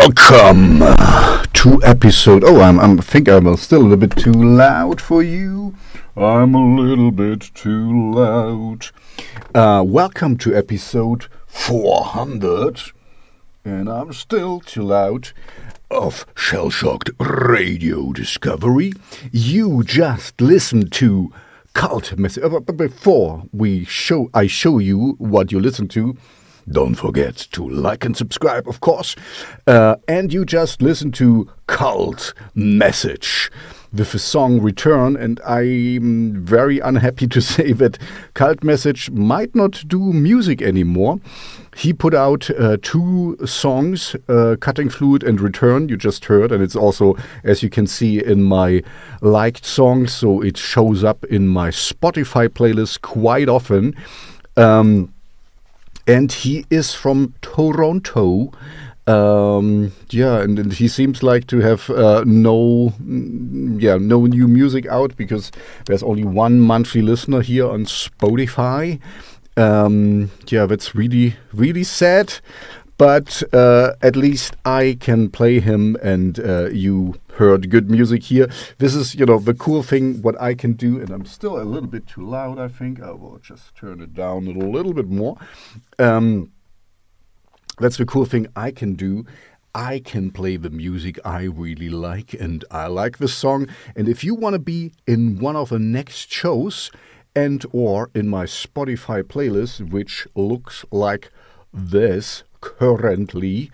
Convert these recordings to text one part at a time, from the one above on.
Welcome to episode. I think I'm still a little bit too loud for you. I'm a little bit too loud. Welcome to episode 400, and I'm still too loud, of Shellshocked Radio Discovery. You just listened to Message. But before I show you what you listen to, don't forget to like and subscribe, of course. And you just listened to Cult Message with the song Return. And I'm very unhappy to say that Cult Message might not do music anymore. He put out 2 songs, Cutting Fluid and Return, you just heard. And it's also, as you can see, in my liked songs. So it shows up in my Spotify playlist quite often. And he is from Toronto. And he seems like to have no new music out because there's only one monthly listener here on Spotify. That's really, really sad. But at least I can play him, and you heard good music here. This is, the cool thing, what I can do, and I'm still a little bit too loud, I think. I will just turn it down a little bit more. That's the cool thing I can do. I can play the music I really like, and I like the song. And if you want to be in one of the next shows and or in my Spotify playlist, which looks like this currently,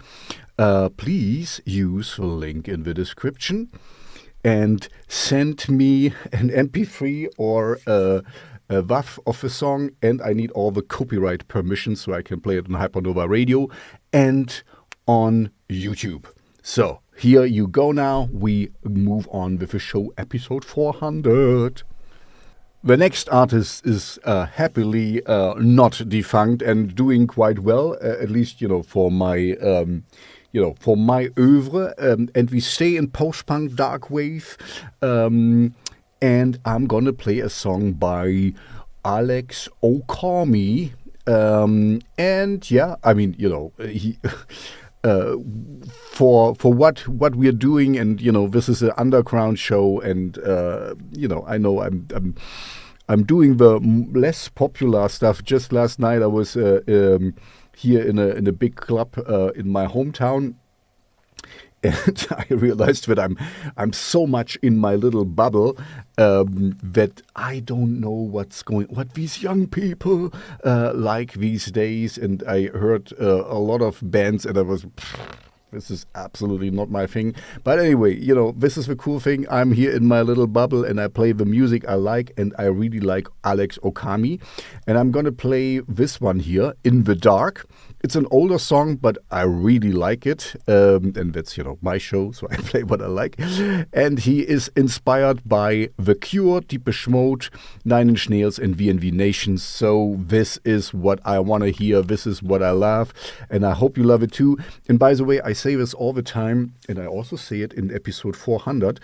please use the link in the description and send me an MP3 or a WAV of a song, and I need all the copyright permissions so I can play it on Hypernova Radio and on YouTube. So here you go now. We move on with the show, episode 400. The next artist is happily not defunct and doing quite well, at least for my oeuvre. And we stay in post-punk Darkwave. And I'm gonna play a song by Alex Okami. He. For what we're doing, and this is an underground show, and I know I'm doing the less popular stuff. Just last night I was here in a big club in my hometown, and I realized that I'm so much in my little bubble that I don't know what these young people like these days. And I heard a lot of bands, and I was, this is absolutely not my thing. But anyway, this is the cool thing. I'm here in my little bubble, and I play the music I like, and I really like Alex Okami. And I'm gonna play this one here, In the Dark. It's an older song, but I really like it. And that's, my show, so I play what I like. And he is inspired by The Cure, Depeche Mode, Nine Inch Nails, and V&V Nations. So this is what I want to hear. This is what I love. And I hope you love it too. And by the way, I say this all the time, and I also say it in episode 400.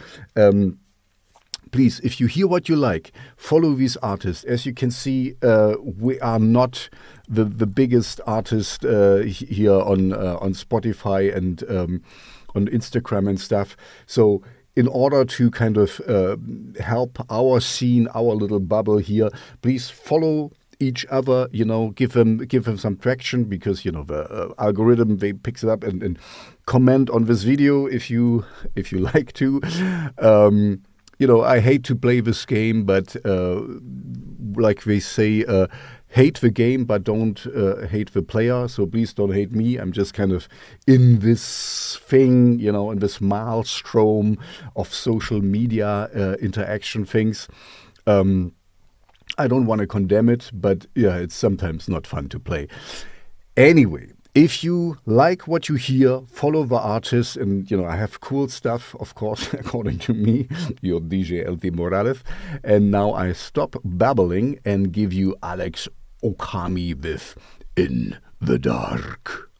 Please, if you hear what you like, follow these artists. As you can see, we are not the biggest artist here on Spotify and on Instagram and stuff. So in order to kind of help our scene, our little bubble here, please follow each other, give them some traction, because the algorithm, they picks it up, and comment on this video if you like to. I hate to play this game, but like they say, hate the game, but don't hate the player. So please don't hate me. I'm just kind of in this thing, in this maelstrom of social media interaction things. I don't want to condemn it, but yeah, it's sometimes not fun to play. Anyway, if you like what you hear, follow the artist, and I have cool stuff, of course, according to me, your DJ LT Morales. And now I stop babbling and give you Alex Okami with In the Dark.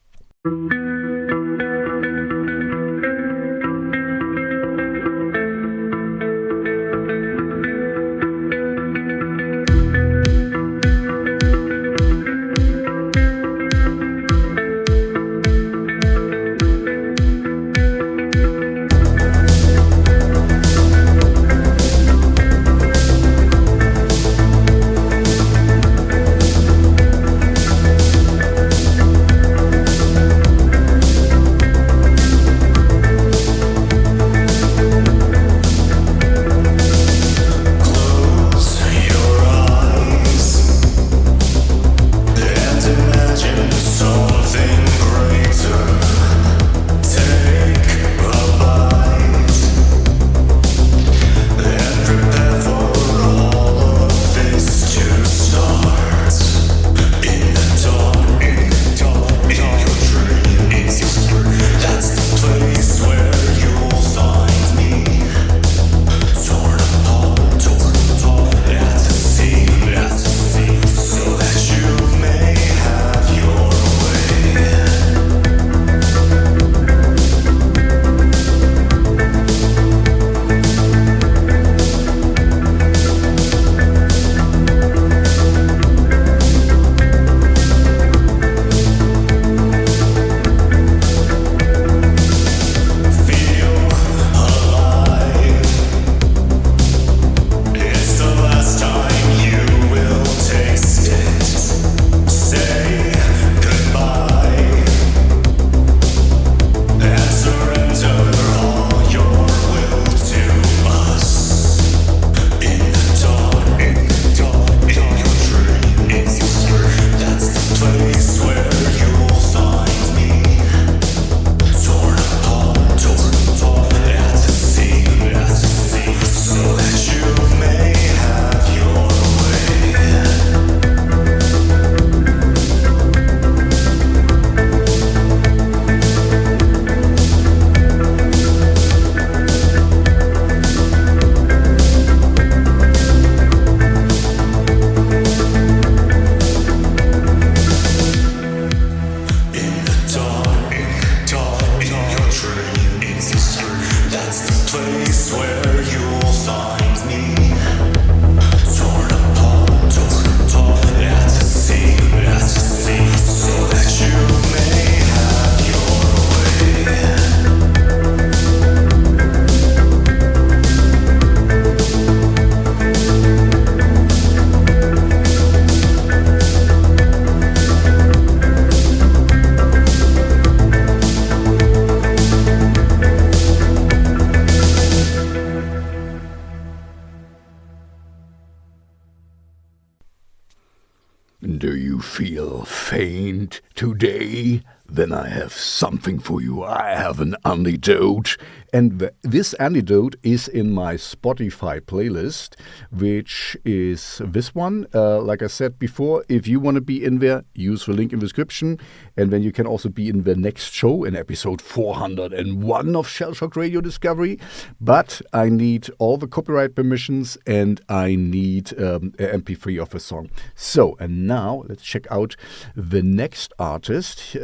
Do you feel faint today? Then I have something for you. I have an antidote. And this antidote is in my Spotify playlist, which is this one. Like I said before, if you want to be in there, use the link in the description. And then you can also be in the next show in episode 401 of Shellshocked Radio Discovery. But I need all the copyright permissions and I need an MP3 of the song. So, and now let's check out the next artist.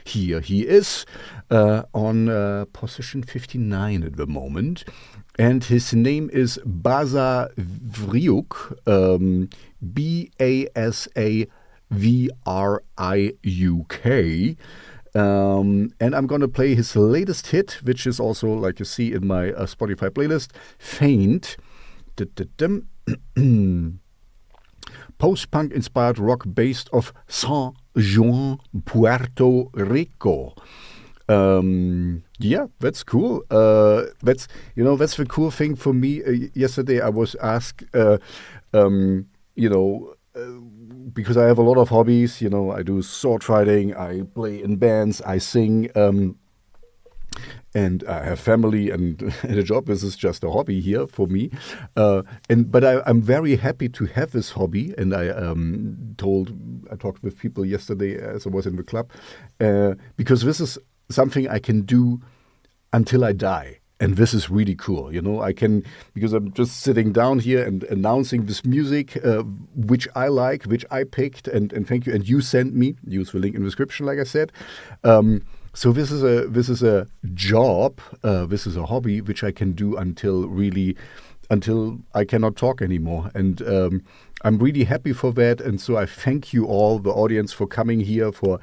Here he is on position 59 at the moment, and his name is Basavriuk, Basavriuk, and I'm gonna play his latest hit, which is also, like you see in my Spotify playlist, Faint. Post-punk inspired rock based off San Juan, Puerto Rico. Yeah, that's cool. That's the cool thing for me. Yesterday I was asked, because I have a lot of hobbies. I do sword fighting, I play in bands, I sing, and I have family and a job. This is just a hobby here for me. But I'm very happy to have this hobby. And I talked with people yesterday as I was in the club, because this is something I can do until I die. And this is really cool. I can, because I'm just sitting down here and announcing this music, which I like, which I picked. And thank you. And you sent me, use the link in the description, like I said. So this is a job, this is a hobby which I can do until I cannot talk anymore. And I'm really happy for that. And so I thank you all, the audience, for coming here, for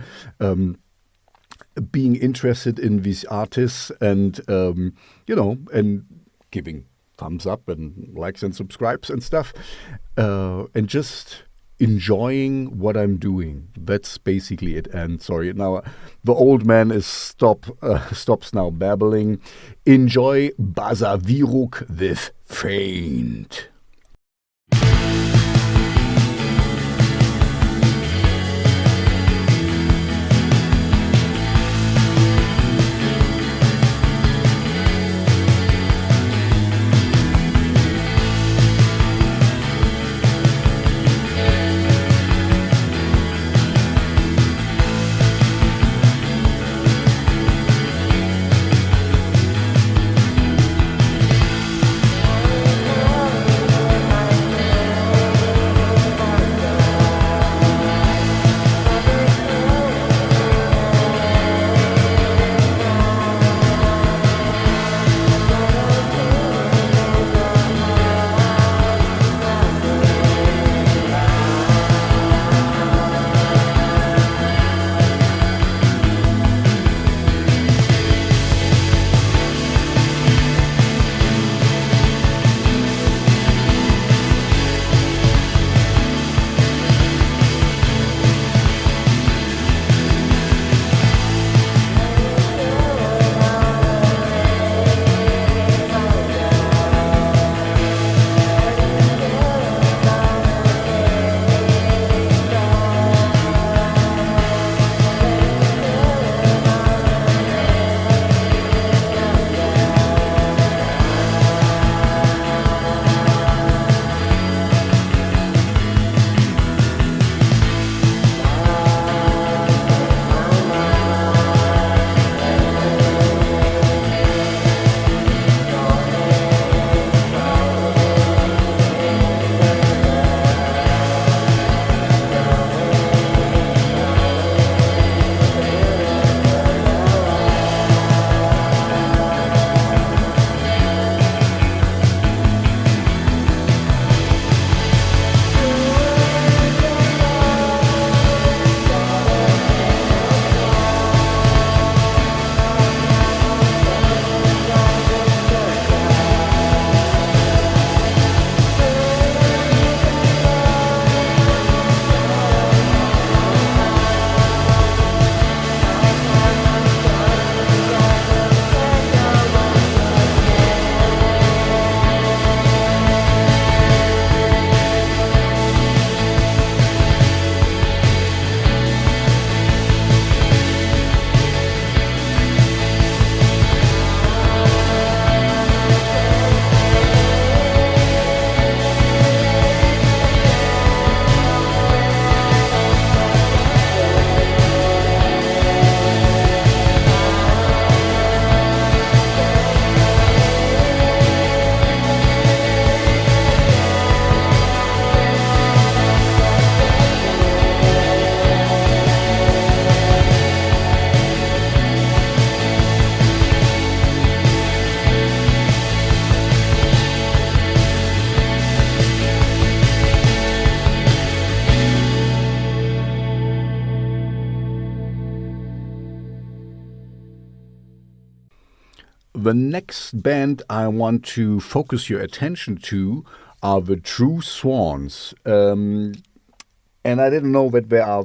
being interested in these artists and, and giving thumbs up and likes and subscribes and stuff. And just enjoying what I'm doing. That's basically it. And sorry, now the old man stops now babbling. Enjoy Basavriuk with Faint. The next band I want to focus your attention to are the True Swans. And I didn't know that there are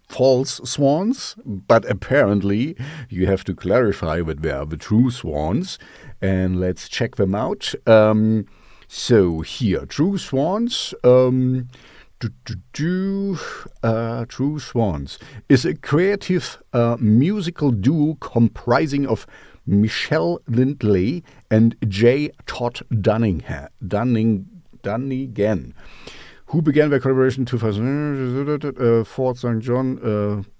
false swans, but apparently you have to clarify that they are the True Swans. And let's check them out. So here, True Swans. True Swans is a creative musical duo comprising of Michelle Lindley and J. Todd Dunnigan, who began their collaboration in 2000, Fort St. John,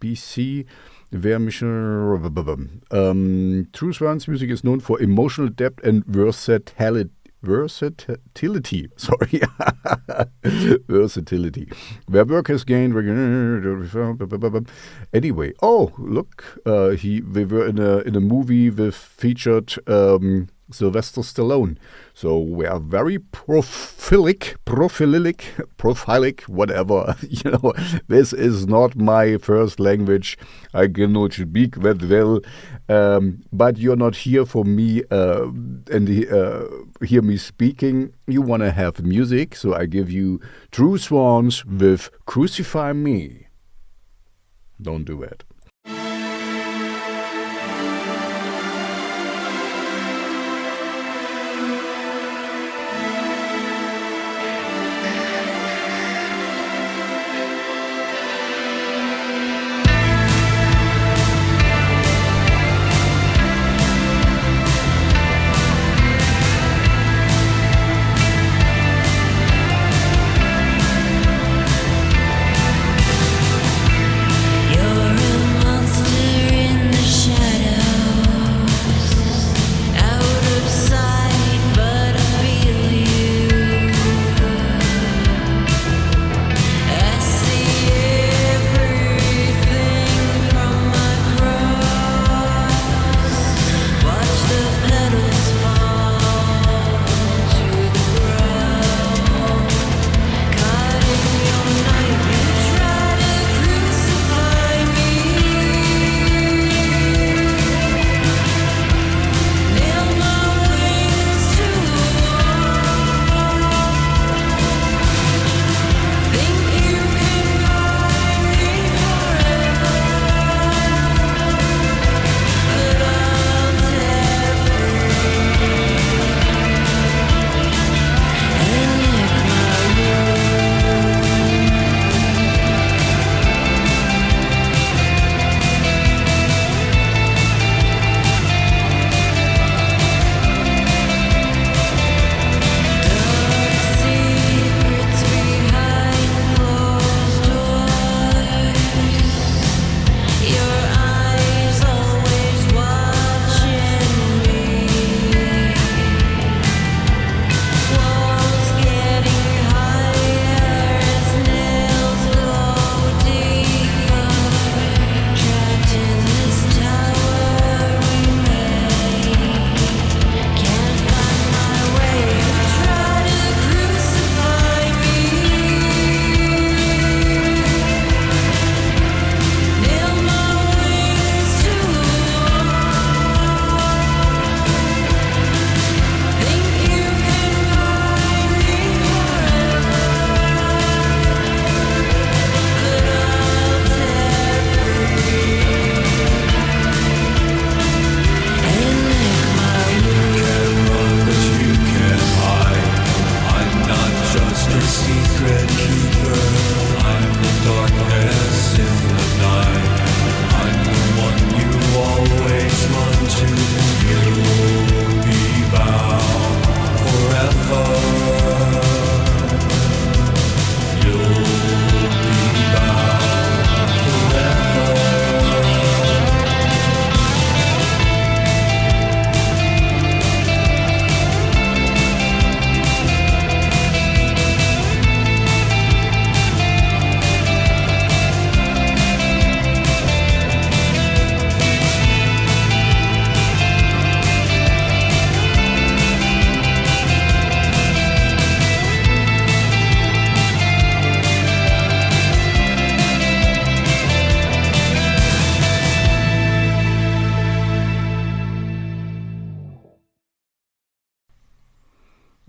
BC. True Swans music is known for emotional depth and versatility. Sorry. Versatility. Their work has gained anyway. Oh, look, they were in a movie that featured Sylvester Stallone. So we are very prophilic, whatever. This is not my first language. I cannot speak that well. But you're not here for me and hear me speaking. You want to have music, so I give you True Swans with Crucify Me. Don't do it. You're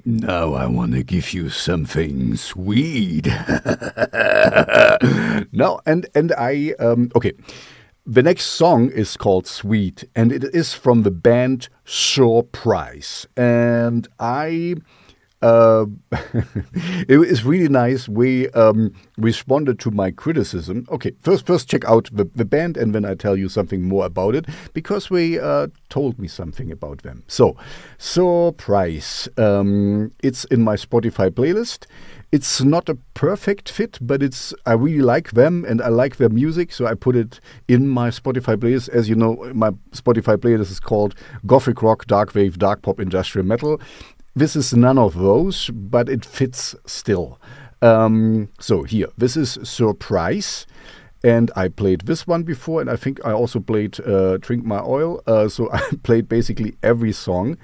Now I want to give you something sweet. No, and I okay. The next song is called Sweet, and it is from the band SurPrice. And it was really nice. We responded to my criticism. Okay, first check out the band, and then I tell you something more about it, because we told me something about them. So, SurPrice, it's in my Spotify playlist. It's not a perfect fit, but I really like them, and I like their music, so I put it in my Spotify playlist. As you know, my Spotify playlist is called Gothic Rock, Darkwave, Dark Pop, Industrial Metal. This is none of those, but it fits still. So here, this is SurPrice, and I played this one before, and I think I also played Drink My Oil, so I played basically every song.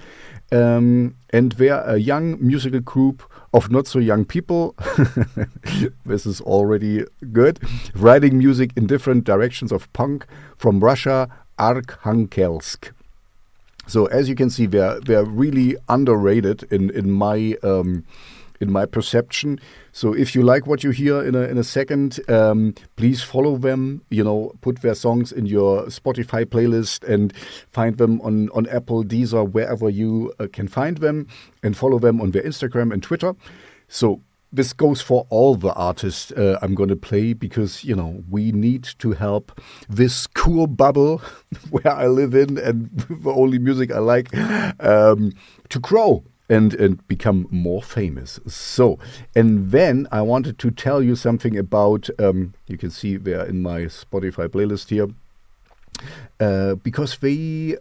And they're a young musical group of not so young people. This is already good. Writing music in different directions of punk from Russia, Arkhangelsk. So as you can see, they're really underrated in my perception. So if you like what you hear in a second, please follow them. Put their songs in your Spotify playlist and find them on Apple, Deezer, wherever you can find them, and follow them on their Instagram and Twitter. So this goes for all the artists I'm going to play, because, we need to help this cool bubble where I live in and the only music I like to grow and become more famous. So, and then I wanted to tell you something about, you can see they're in my Spotify playlist here, because they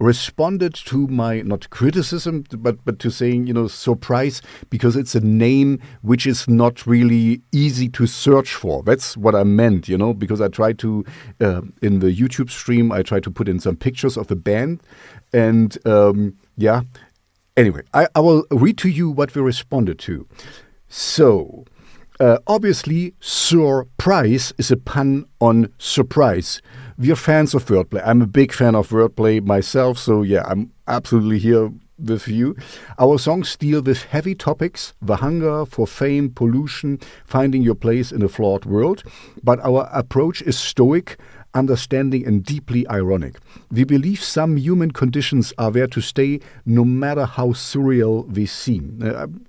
responded to my, not criticism, but to saying, SurPrice, because it's a name which is not really easy to search for. That's what I meant, because I tried to, in the YouTube stream, I tried to put in some pictures of the band. And anyway, I will read to you what we responded to. So, obviously, SurPrice is a pun on surprise. We are fans of wordplay. I'm a big fan of wordplay myself, so yeah, I'm absolutely here with you. Our songs deal with heavy topics, the hunger for fame, pollution, finding your place in a flawed world, but our approach is stoic, understanding, and deeply ironic. We believe some human conditions are there to stay, no matter how surreal they seem.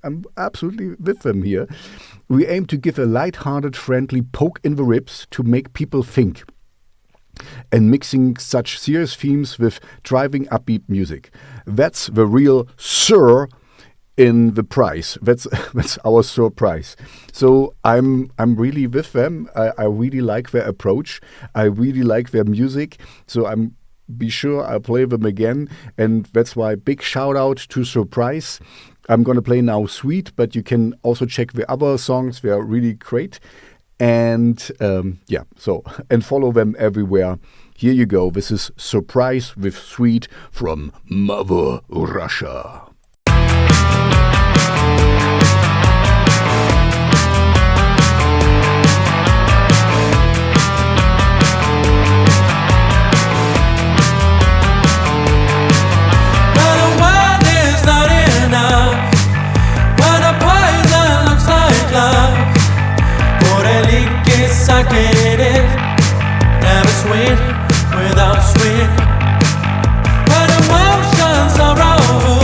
I'm absolutely with them here. We aim to give a light-hearted, friendly poke in the ribs to make people think, and mixing such serious themes with driving upbeat music. That's the real Sur in the price. That's our SurPrice. So I'm really with them. I really like their approach. I really like their music. So be sure I'll play them again. And that's why big shout out to SurPrice. I'm going to play now Sweet, but you can also check the other songs. They are really great. And and follow them everywhere. Here you go. This is SurPrice with Sweet from Mother Russia. I get it, never sweet without sweet. When emotions are over,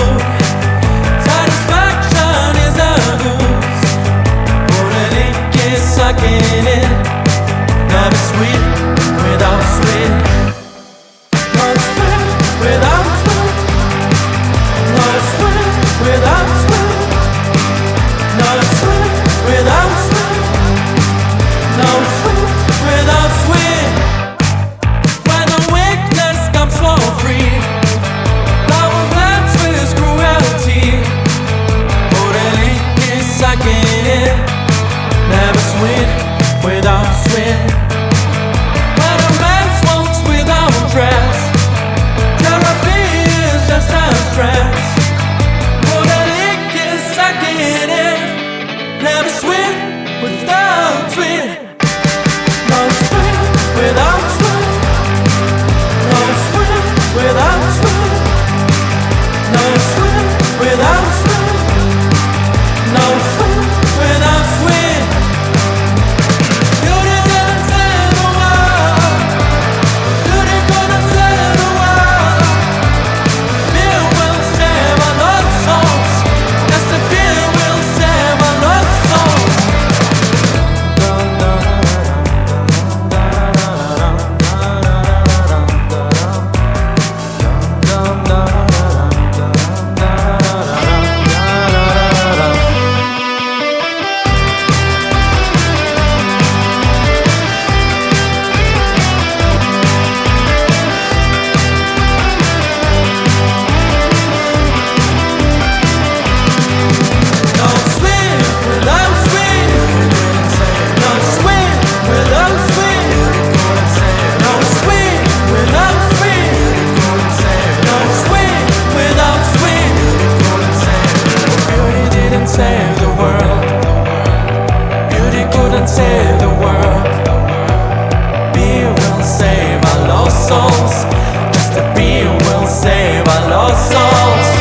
se va los sols.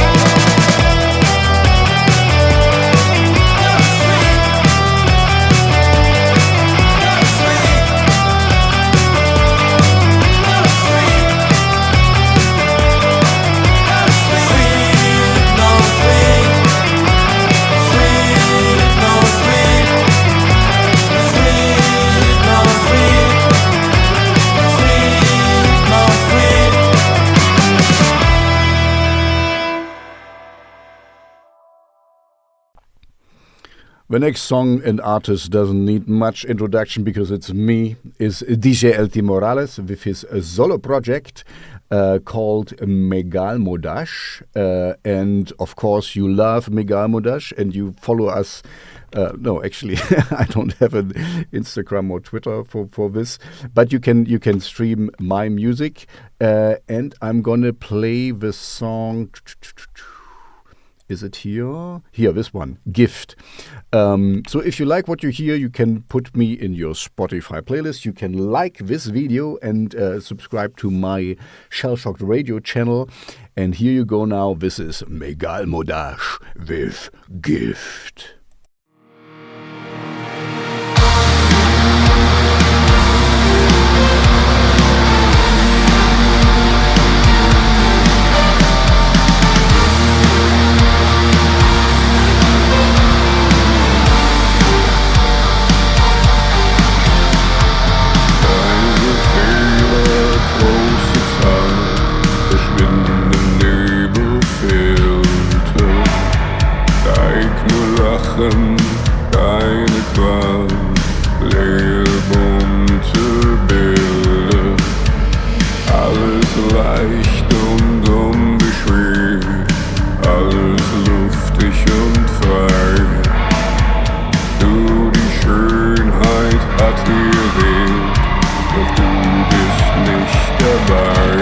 The next song and artist doesn't need much introduction because it's me, is DJ LT Morales with his solo project called Megalmodas. And of course you love Megalmodas and you follow us. No, actually, I don't have an Instagram or Twitter for this, but you can stream my music. And I'm gonna play the song. Is it here? Here, this one, Gift. So if you like what you hear, you can put me in your Spotify playlist. You can like this video and subscribe to my Shellshocked Radio channel. And here you go now. This is Megalmodas with Gift. Keine Qual, leer bunte Bilder, alles leicht und unbeschwert, alles luftig und frei. Du, die Schönheit hat ihr Wert, doch du bist nicht dabei.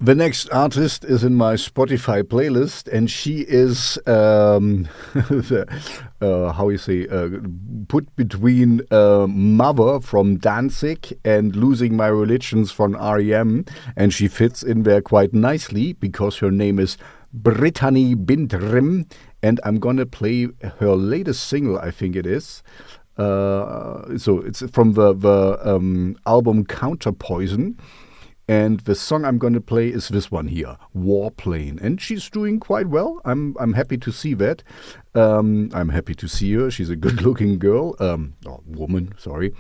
The next artist is in my Spotify playlist, and she is, put between Mother from Danzig and Losing My Religions from R.E.M., and she fits in there quite nicely because her name is Brittany Bindrim, and I'm gonna play her latest single, I think it is. So it's from the album Counterpoison. And the song I'm going to play is this one here, Warplane. And she's doing quite well. I'm happy to see that. I'm happy to see her. She's a good-looking girl, or woman, sorry.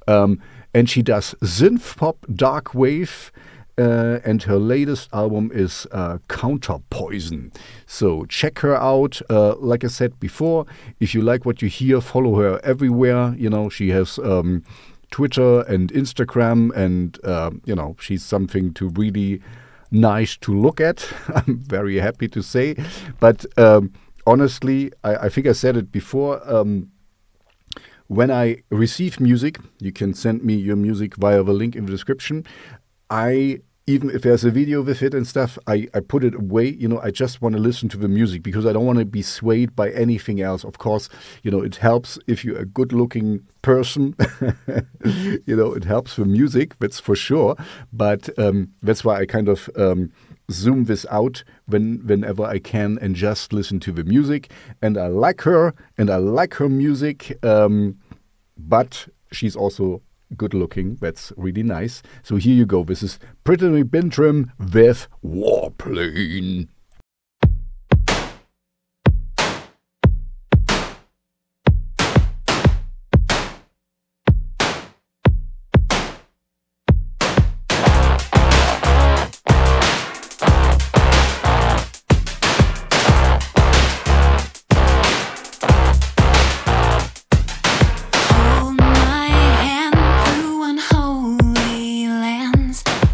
And she does synth pop, darkwave, and her latest album is Counterpoison. So check her out. Like I said before, if you like what you hear, follow her everywhere. You know, she has Twitter and Instagram, and she's something to really nice to look at. I'm very happy to say, but honestly, I think I said it before. When I receive music, you can send me your music via the link in the description. Even if there's a video with it and stuff, I put it away. I just want to listen to the music because I don't want to be swayed by anything else. Of course, it helps if you're a good-looking person. It helps the music, that's for sure. But that's why I kind of zoom this out whenever I can and just listen to the music. And I like her, and I like her music, but she's also good looking. That's really nice. So here you go. This is Brittany Bindrim with Warplane.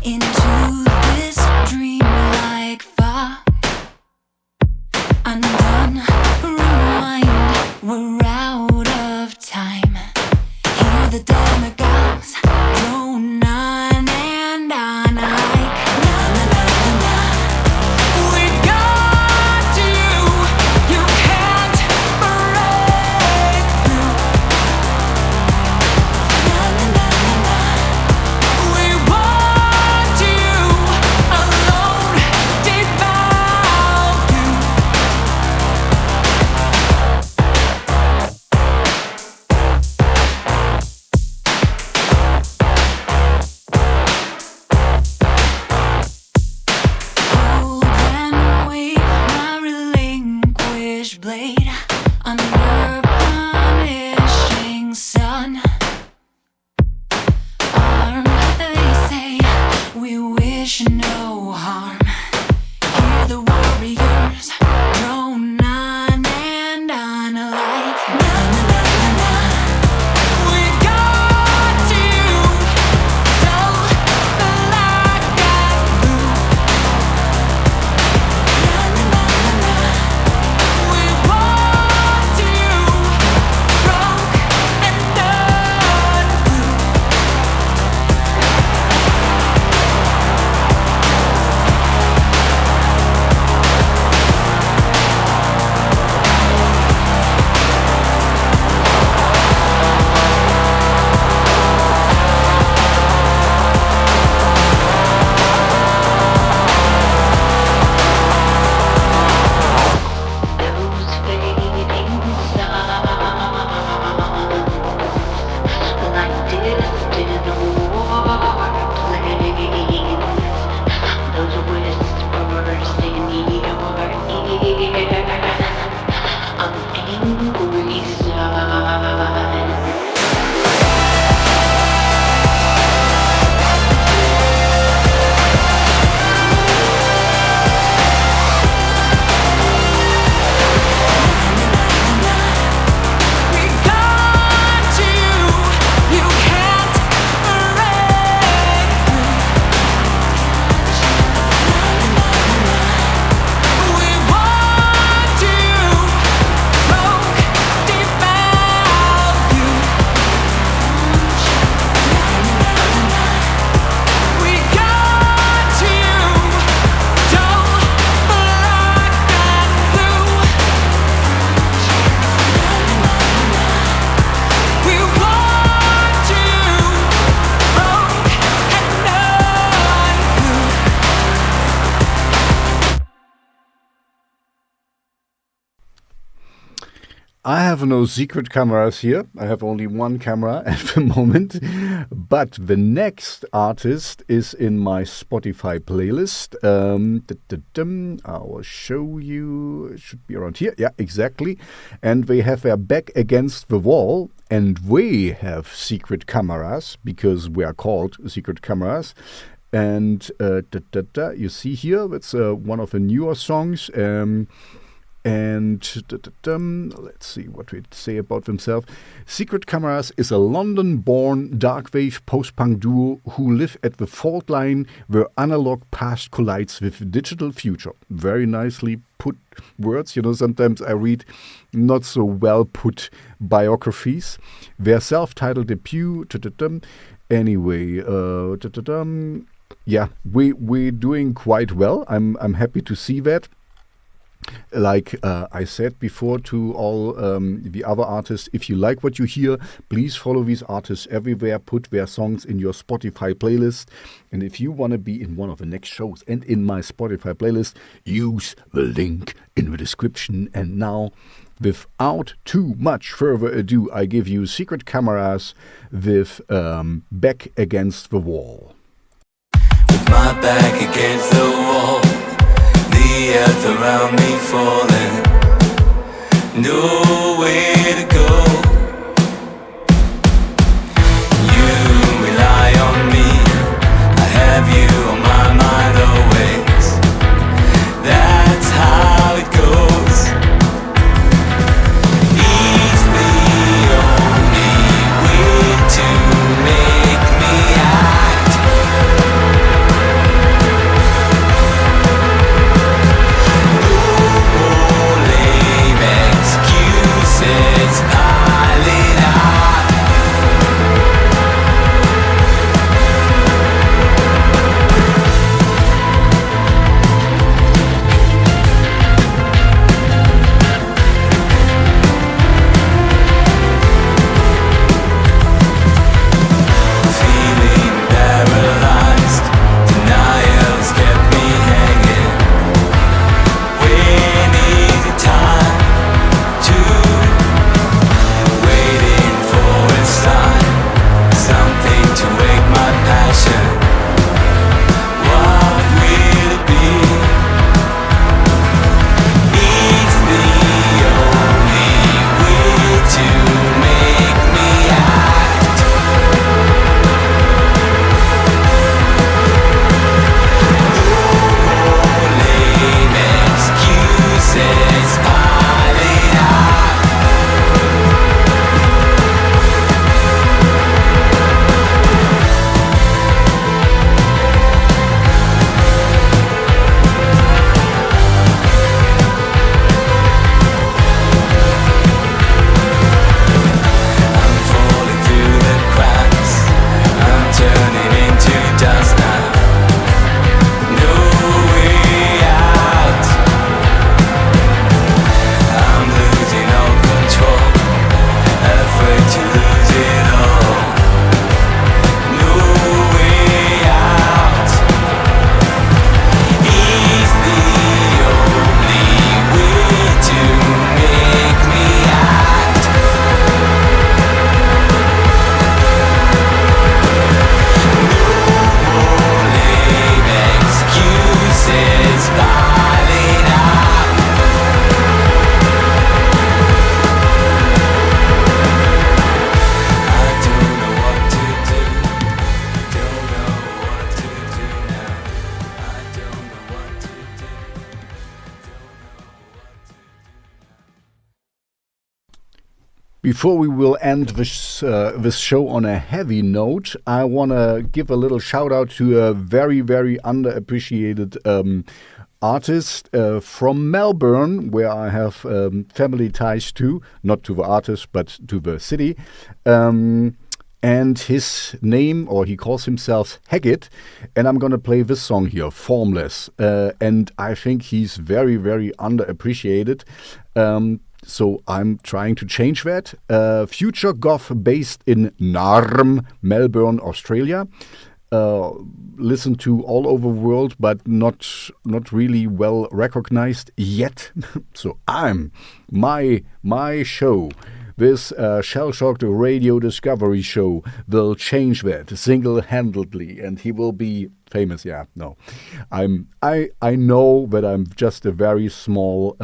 Into this dream like fire. I have no secret cameras here. I have only one camera at the moment. But the next artist is in my Spotify playlist. I will show you. It should be around here. Yeah, exactly. And they have their back against the wall. And we have secret cameras because we are called secret cameras. And you see here, it's one of the newer songs. And let's see what they say about themselves. Secret Cameras is a London-born darkwave post-punk duo who live at the fault line where analog past collides with digital future. Very nicely put words. You know, sometimes I read not so well put biographies. Their self-titled debut. Anyway, yeah, we're doing quite well. I'm happy to see that. Like I said before to all the other artists, if you like what you hear, please follow these artists everywhere. Put their songs in your Spotify playlist. And if you want to be in one of the next shows and in my Spotify playlist, use the link in the description. And now, without too much further ado, I give you Secret Cameras with Back Against the Wall. With my back against the wall, the earth around me falling, nowhere to go. You rely on me, I have you on my mind always. That's how it goes. He's the only way to make me act. Excuses piling up. Feeling paralyzed, denials kept me hanging. When is the time? Waiting for a sign, something to wake my passion. What will it be? It's the only way to make me act. No more lame excuses piling up. I'm falling through the cracks, I'm turning into dust now. No way out. I'm losing all control, afraid to lose it all. No way out. He's the only way to make me act. No more lame excuses piling up. I don't know what to do. Don't know what to do now. I don't know what to do. Before we will end this show on a heavy note, I want to give a little shout out to a very, very underappreciated artist from Melbourne, where I have family ties to, not to the artist, but to the city. And his name, or he calls himself Hackitt, and I'm going to play this song here, Formless. And I think he's very, very underappreciated. So I'm trying to change that. Future goth based in Narm, Melbourne, Australia. listened to all over the world, but not really well recognized yet. So my show, this Shellshocked Radio Discovery show, will change that single-handedly, and he will be famous. Yeah, no, I know that I'm just a very small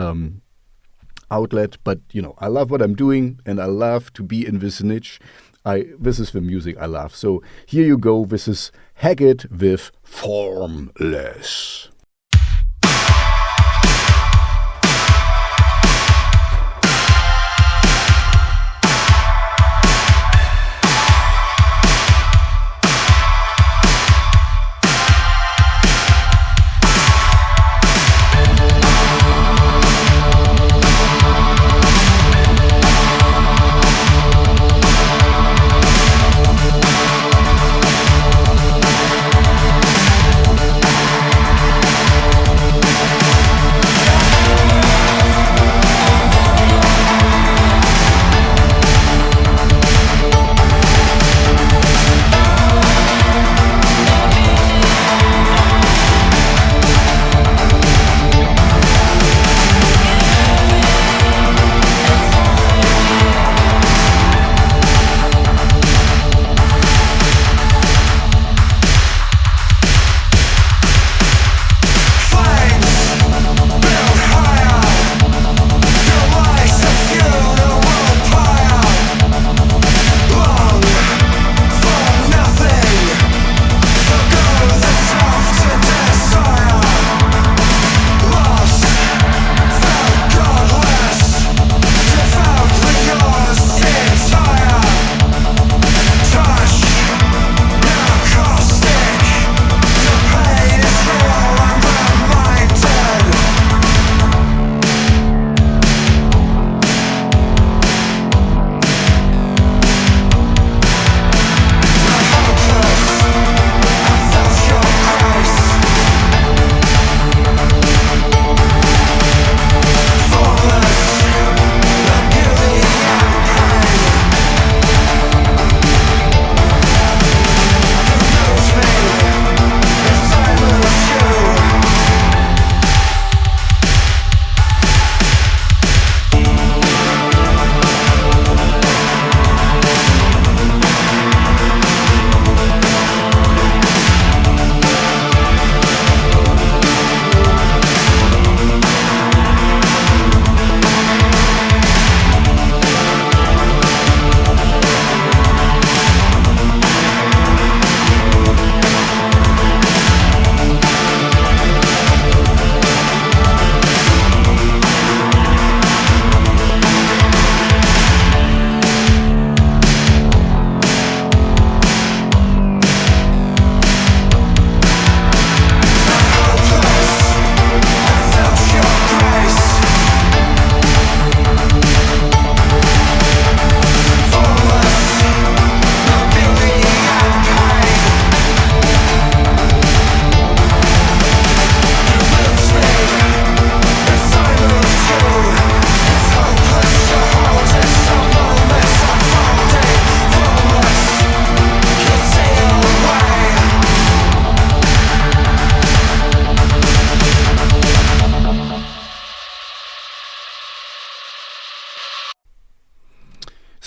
outlet, but I love what I'm doing, and I love to be in this niche. This is the music I love. So here you go. This is Hackitt with Formless.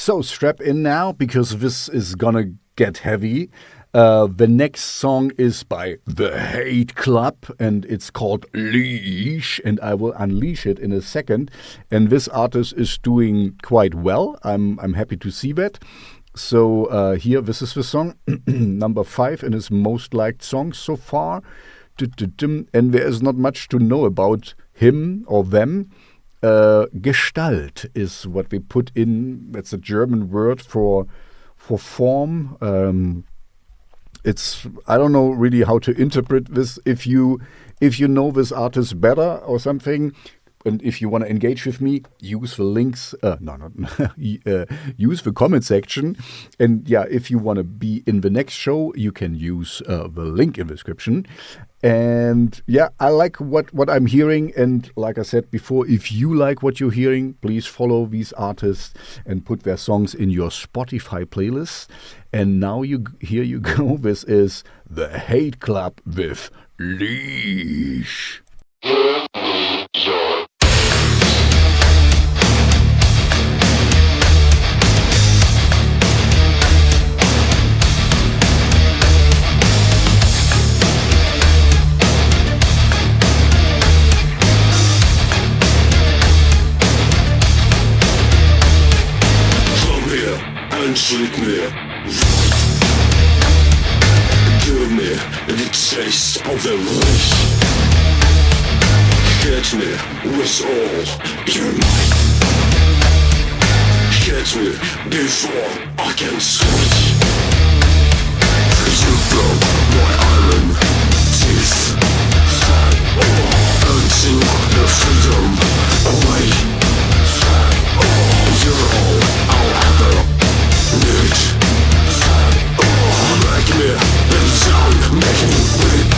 So strap in now, because this is gonna get heavy. The next song is by The Hate Club, and it's called Leash, and I will unleash it in a second. And this artist is doing quite well. I'm happy to see that. So here, this is the song, number 5 in his most liked songs so far. And there is not much to know about him or them. Gestalt is what we put in. That's a German word for form. It's, I don't know really how to interpret this. If you know this artist better or something, And if you want to engage with me, use the links. Use the comment section. And yeah, if you want to be in the next show, you can use the link in the description. And yeah, I like what I'm hearing. And like I said before, if you like what you're hearing, please follow these artists and put their songs in your Spotify playlist. And now here you go. This is The Hate Club with Leash. Treat me right. Give me the taste of the leash. Hit me with all your might. Hit me before I can switch. You broke my iron teeth. Until the freedom away. You're all I'll ever need. Make me the sound, make me weep.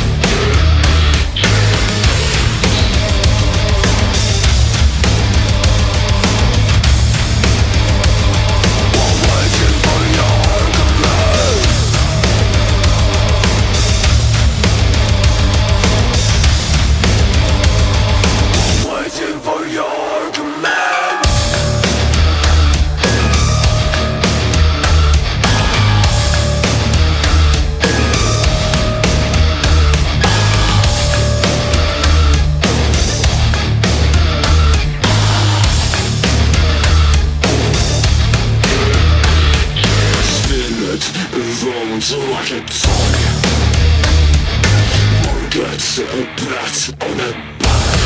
I'm waiting for your command. I'm waiting for your command. Like a toy. One gets a pat on the back.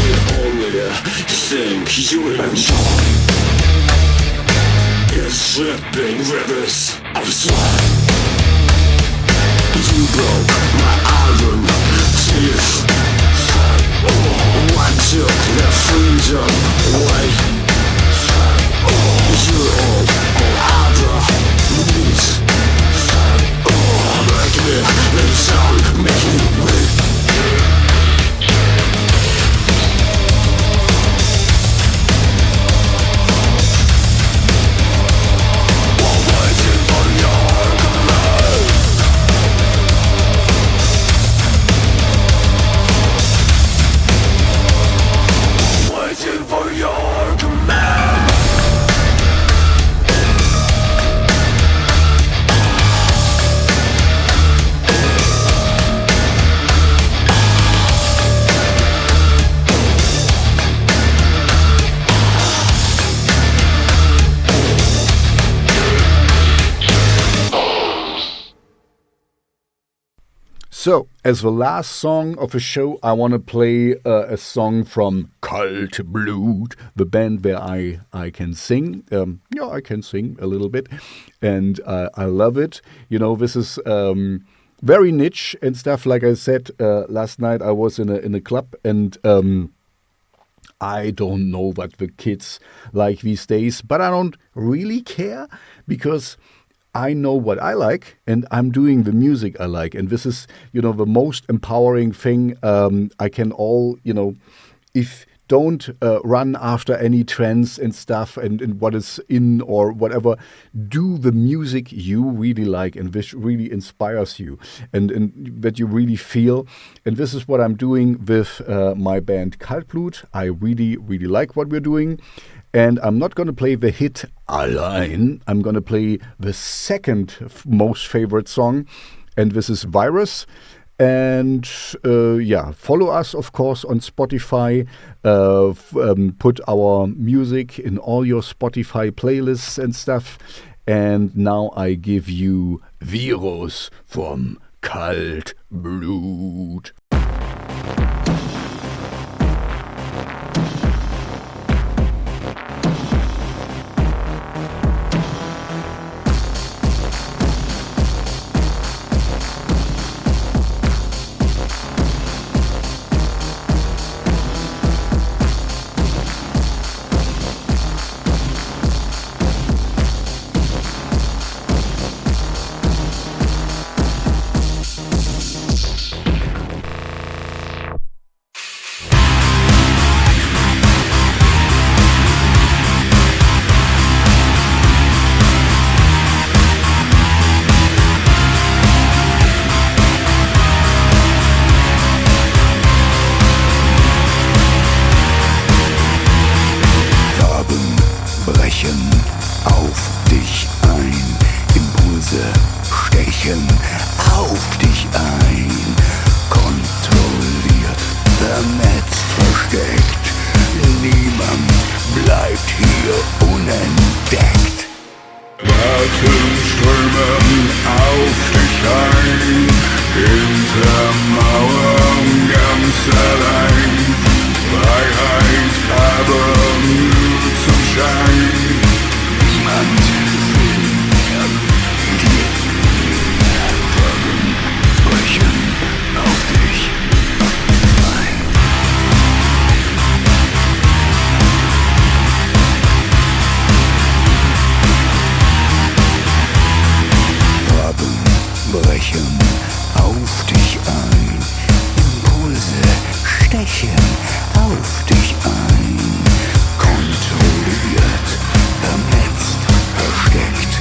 The only thing you enjoy is slipping rivers of sweat. You broke my iron teeth. One took the freedom away. You're all I ever need. Make me the sound, make me weep. I'm waiting for your command. I'm waiting for your command. So, as the last song of the show, I want to play a song from Kaltblut, the band where I can sing. I can sing a little bit, and I love it. You know, this is very niche and stuff. Like I said last night, I was in a club, and I don't know what the kids like these days, but I don't really care because I know what I like, and I'm doing the music I like. And this is, the most empowering thing. I can if don't run after any trends and stuff and what is in or whatever. Do the music you really like and which really inspires you and that you really feel. And this is what I'm doing with my band Kaltblut. I really, really like what we're doing. And I'm not going to play the hit Allein. I'm going to play the second most favorite song. And this is Virus. And follow us, of course, on Spotify. Put our music in all your Spotify playlists and stuff. And now I give you Virus from Kaltblut. hinter Mauern ganz allein. Freiheit, aber nur zum Schein. Niemand will mehr dir. Wagen brechen auf dich ein. Wagen brechen auf dich ein. Impulse stechen auf dich ein. Kontrolliert, vernetzt, versteckt.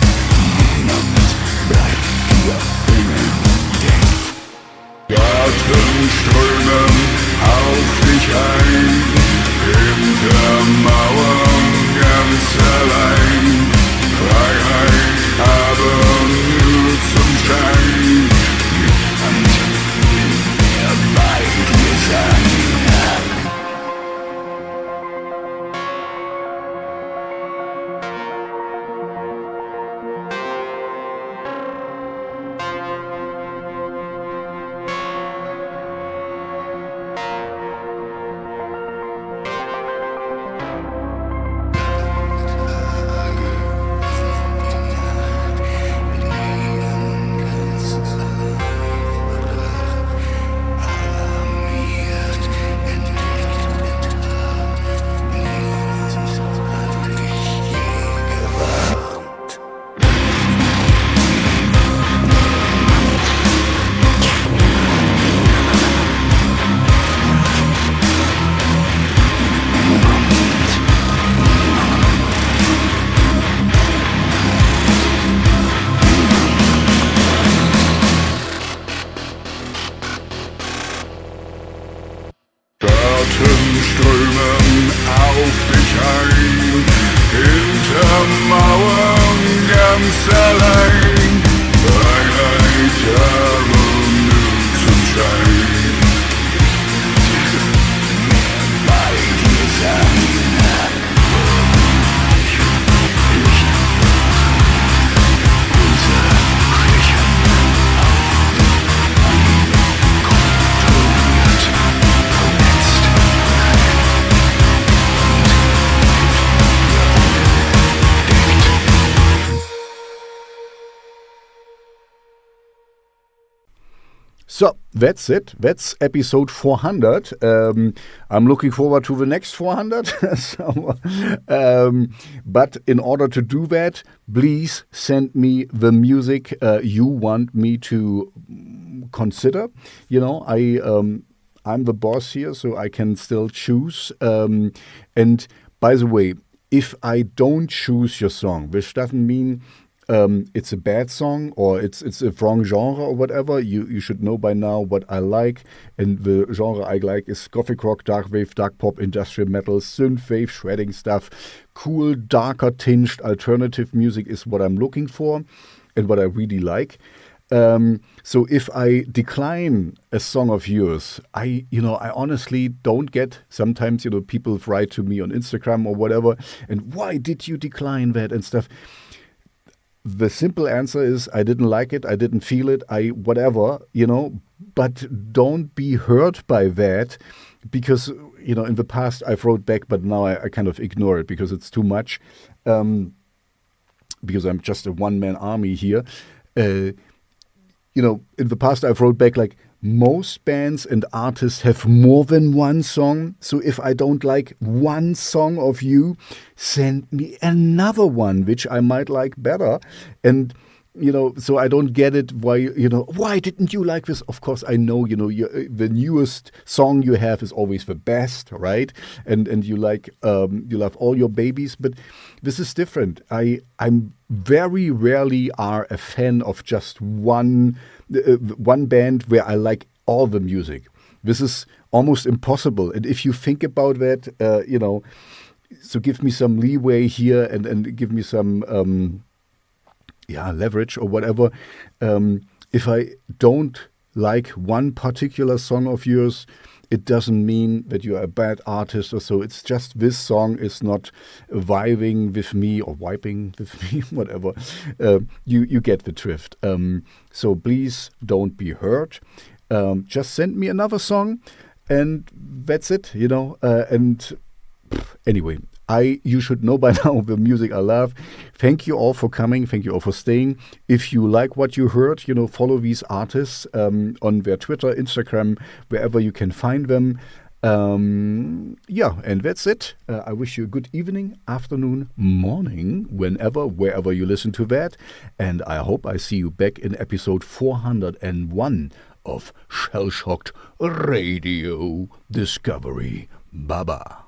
Niemand bleibt hier unentdeckt. Daten strömen auf dich ein. Hinter Mauern ganz allein. Freiheit, aber nur zum Schein. Niemand will mehr bei dir sein. Strömen auf dich ein, hinter Mauern ganz allein, Freiheit, aber nur zum Schein. Mehr bei dir sein. So, that's it. That's episode 400. I'm looking forward to the next 400. But in order to do that, please send me the music you want me to consider. You know, I'm the boss here, so I can still choose. And by the way, if I don't choose your song, which doesn't mean it's a bad song or it's a wrong genre or whatever, you should know by now what I like. And the genre I like is gothic rock, darkwave, dark pop, industrial metal, synthwave, shredding stuff. Cool, darker tinged alternative music is what I'm looking for and what I really like. So if I decline a song of yours, I honestly don't get. Sometimes, people write to me on Instagram or whatever, and why did you decline that and stuff? The simple answer is I didn't like it, I didn't feel it, but don't be hurt by that because, in the past I've wrote back, but now I kind of ignore it because it's too much, because I'm just a one-man army here. In the past I've wrote back like, most bands and artists have more than one song. So if I don't like one song of you, send me another one, which I might like better. And, so I don't get it. Why didn't you like this? Of course, I know, the newest song you have is always the best, right? And you like, you love all your babies, but this is different. I'm very rarely are a fan of just one band where I like all the music. This is almost impossible. And if you think about that, so give me some leeway here and give me some leverage or whatever. If I don't like one particular song of yours, it doesn't mean that you're a bad artist or so. It's just this song is not vibing with me or wiping with me, whatever. You get the drift. So please don't be hurt. Just send me another song, and that's it, and anyway, you should know by now the music I love. Thank you all for coming. Thank you all for staying. If you like what you heard, follow these artists on their Twitter, Instagram, wherever you can find them. And that's it. I wish you a good evening, afternoon, morning, wherever you listen to that. And I hope I see you back in episode 401 of Shellshocked Radio Discovery. Baba.